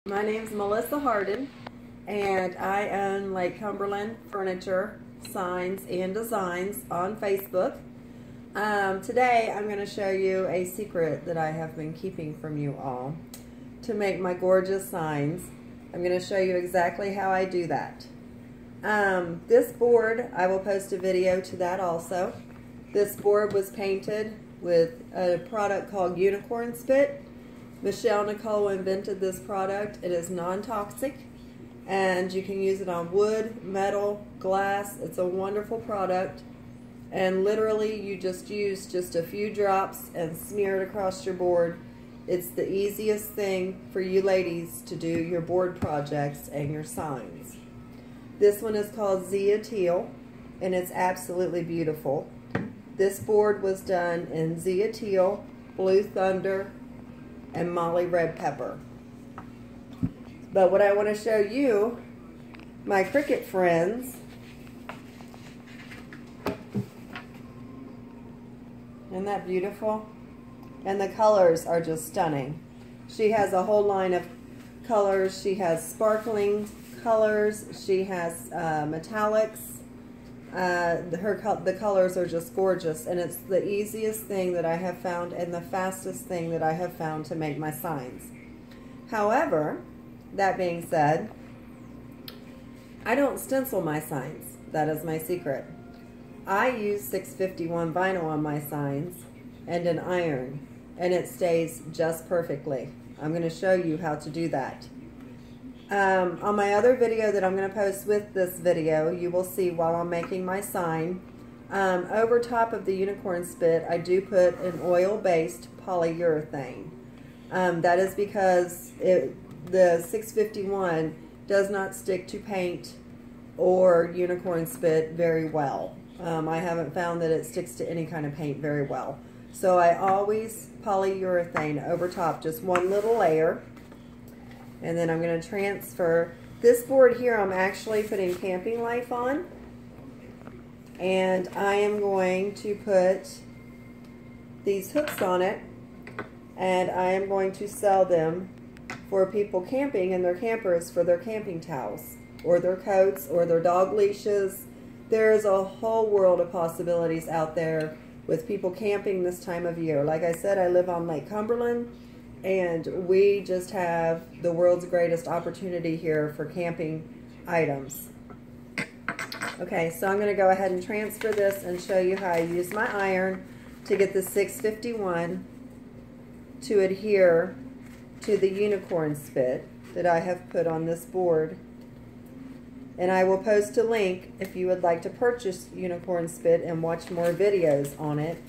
My name's Melissa Hardin, and I own Lake Cumberland Furniture, Signs, and Designs on Facebook. Today I'm going to show you a secret that I have been keeping from you all to make my gorgeous signs. I'm going to show you exactly how I do that. This board, I will post a video to that also. This board was painted with a product called Unicorn Spit. Michelle Nicole invented this product. It is non-toxic and you can use it on wood, metal, glass. It's a wonderful product, and literally you just use just a few drops and smear it across your board. It's the easiest thing for you ladies to do your board projects and your signs. This one is called Zia Teal and it's absolutely beautiful. This board was done in Zia Teal, Blue Thunder, and Molly Red Pepper. But what I want to show you, my Cricut friends, isn't that beautiful? And the colors are just stunning. She has a whole line of colors. She has sparkling colors. She has metallics. The colors are just gorgeous, and it's the easiest thing that I have found and the fastest thing that I have found to make my signs. However, that being said, I don't stencil my signs. That is my secret. I use 651 vinyl on my signs and an iron, and it stays just perfectly. I'm going to show you how to do that. On my other video that I'm going to post with this video, you will see while I'm making my sign, over top of the Unicorn Spit, I do put an oil-based polyurethane. That is because the 651 does not stick to paint or Unicorn Spit very well. I haven't found that it sticks to any kind of paint very well. So I always polyurethane over top, just one little layer. And then I'm going to transfer this board here. I'm actually putting Camping Life on, and I am going to put these hooks on it, and I am going to sell them for people camping in their campers for their camping towels or their coats or their dog leashes. There's a whole world of possibilities out there with people camping this time of year. Like I said, I live on Lake Cumberland, and we just have the world's greatest opportunity here for camping items. Okay, so I'm going to go ahead and transfer this and show you how I use my iron to get the 651 to adhere to the Unicorn Spit that I have put on this board. And I will post a link if you would like to purchase Unicorn Spit and watch more videos on it.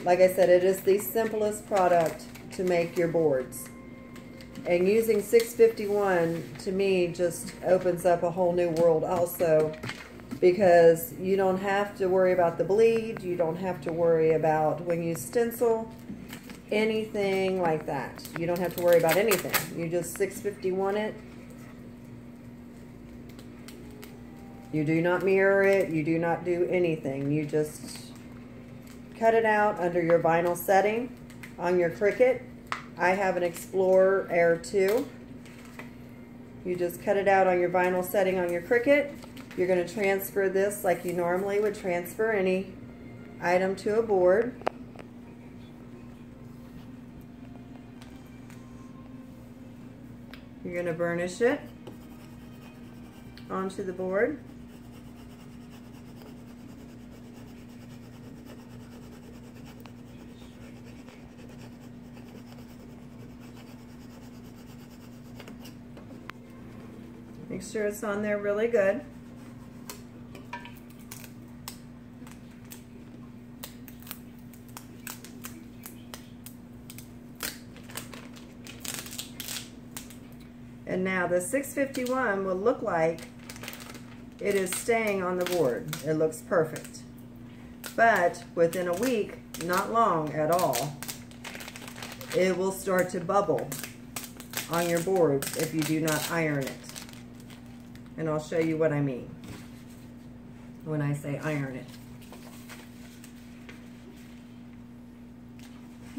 Like I said, it is the simplest product to make your boards, and using 651 to me just opens up a whole new world also, because you don't have to worry about the bleed, you don't have to worry about when you stencil anything like that. You don't have to worry about anything. You just 651 it. You do not mirror it, you do not do anything. You just cut it out under your vinyl setting on your Cricut. I have an Explorer Air 2. You just cut it out on your vinyl setting on your Cricut. You're going to transfer this like you normally would transfer any item to a board. You're going to burnish it onto the board. Make sure it's on there really good. And now the 651 will look like it is staying on the board. It looks perfect. But within a week, not long at all, it will start to bubble on your boards if you do not iron it. And I'll show you what I mean when I say iron it.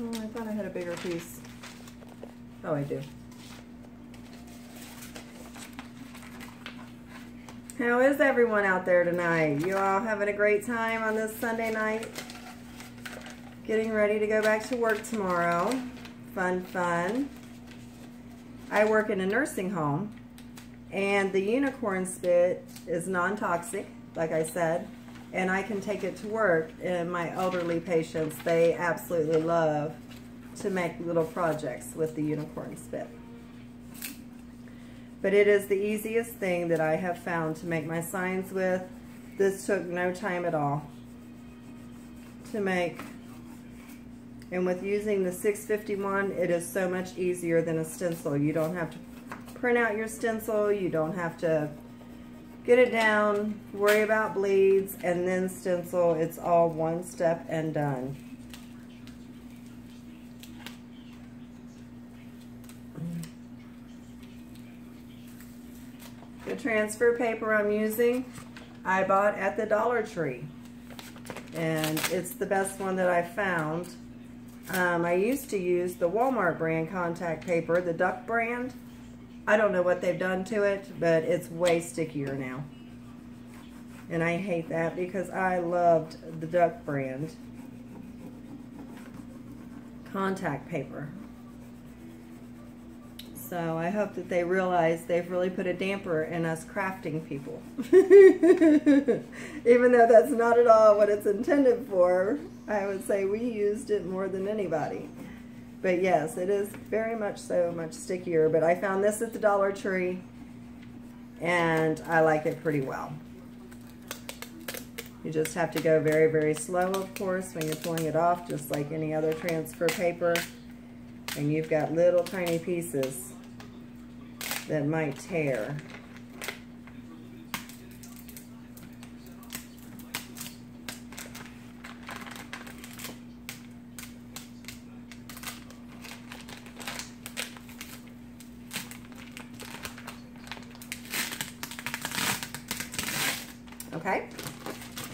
Oh, I thought I had a bigger piece. Oh, I do. How is everyone out there tonight? You all having a great time on this Sunday night? Getting ready to go back to work tomorrow. Fun, fun. I work in a nursing home, and the unicorn spit is non-toxic, like I said, and I can take it to work. And my elderly patients, they absolutely love to make little projects with the unicorn spit. But it is the easiest thing that I have found to make my signs with. This took no time at all to make. And with using the 651, it is so much easier than a stencil. You don't have to print out your stencil. You don't have to get it down, worry about bleeds, and then stencil. It's all one step and done. The transfer paper I'm using, I bought at the Dollar Tree, and it's the best one that I found. I used to use the Walmart brand contact paper, the Duck brand. I don't know what they've done to it, but it's way stickier now. And I hate that because I loved the Duck brand contact paper. So I hope that they realize they've really put a damper in us crafting people. Even though that's not at all what it's intended for, I would say we used it more than anybody. But yes, it is very much so much stickier. But I found this at the Dollar Tree, and I like it pretty well. You just have to go very, very slow, of course, when you're pulling it off, just like any other transfer paper. And you've got little tiny pieces that might tear. Okay,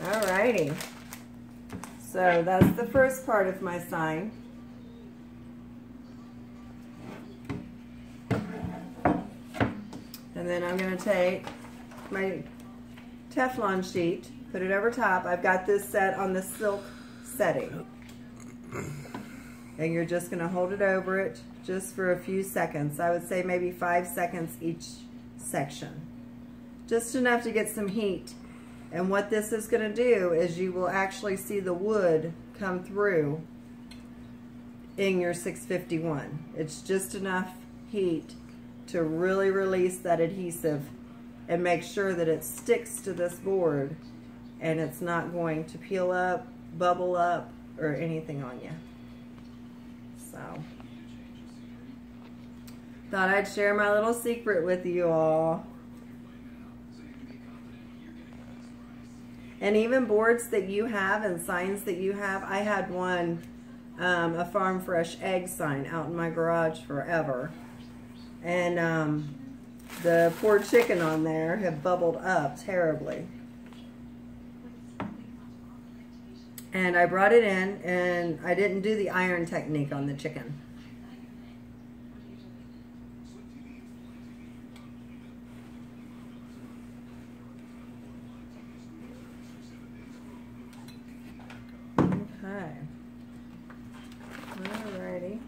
alrighty. So that's the first part of my sign. And then I'm going to take my Teflon sheet, put it over top. I've got this set on the silk setting. And you're just going to hold it over it just for a few seconds. I would say maybe 5 seconds each section. Just enough to get some heat. And what this is going to do is you will actually see the wood come through in your 651. It's just enough heat to really release that adhesive and make sure that it sticks to this board and it's not going to peel up, bubble up, or anything on you. So, thought I'd share my little secret with you all. And even boards that you have and signs that you have. I had one, a Farm Fresh egg sign out in my garage forever. And the poor chicken on there had bubbled up terribly. And I brought it in, and I didn't do the iron technique on the chicken. Okay. Alrighty.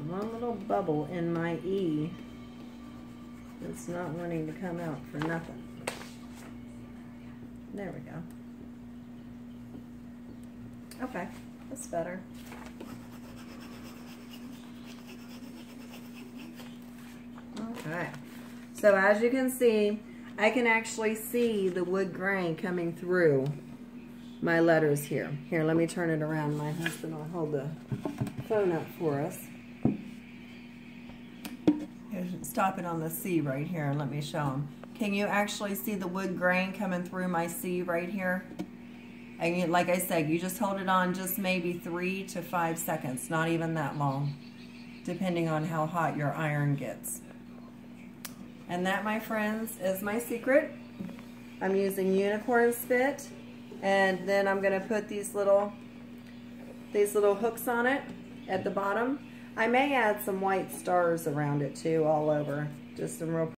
One little bubble in my E that's not wanting to come out for nothing. There we go. Okay, that's better. Okay, so as you can see, I can actually see the wood grain coming through my letters here. Here, let me turn it around. My husband will hold the phone up for us. Stop it on the C right here and let me show him. Can you actually see the wood grain coming through my C right here? And you, like I said, you just hold it on just maybe 3 to 5 seconds, not even that long, depending on how hot your iron gets. And that, my friends, is my secret. I'm using unicorn spit, and then I'm going to put these little hooks on it at the bottom. I may add some white stars around it too, all over, just some real